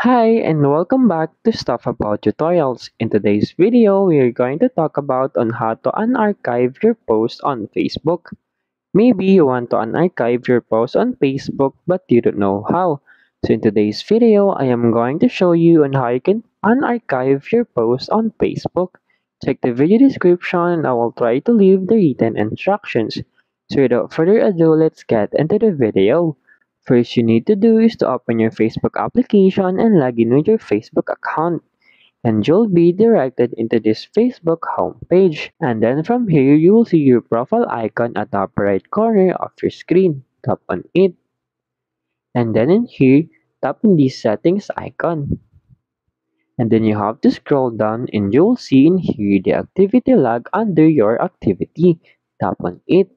Hi and welcome back to Stuff About Tutorials. In today's video, we are going to talk about on how to unarchive your post on Facebook. Maybe you want to unarchive your post on Facebook but you don't know how. So in today's video, I am going to show you on how you can unarchive your post on Facebook. Check the video description and I will try to leave the written instructions. So without further ado, let's get into the video. First you need to do is to open your Facebook application and log in with your Facebook account. And you'll be directed into this Facebook homepage. And then from here, you will see your profile icon at the upper right corner of your screen. Tap on it. And then in here, tap on the settings icon. And then you have to scroll down and you'll see in here the activity log under your activity. Tap on it.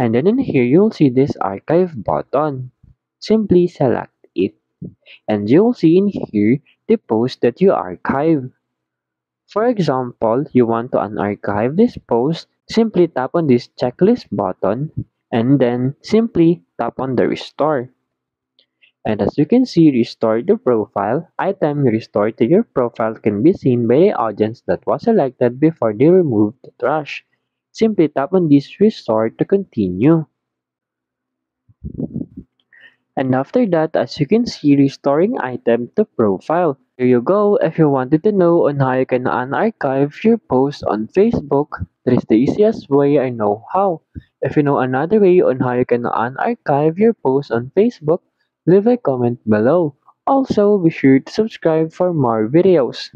And then in here, you'll see this archive button. Simply select it. And you'll see in here the post that you archive. For example, you want to unarchive this post, simply tap on this checklist button and then simply tap on the restore. And as you can see, restore the profile, item restored to your profile can be seen by the audience that was selected before they removed the trash. Simply tap on this restore to continue. And after that, as you can see, restoring item to profile. Here you go. If you wanted to know on how you can unarchive your post on Facebook, that is the easiest way I know how. If you know another way on how you can unarchive your post on Facebook, leave a comment below. Also, be sure to subscribe for more videos.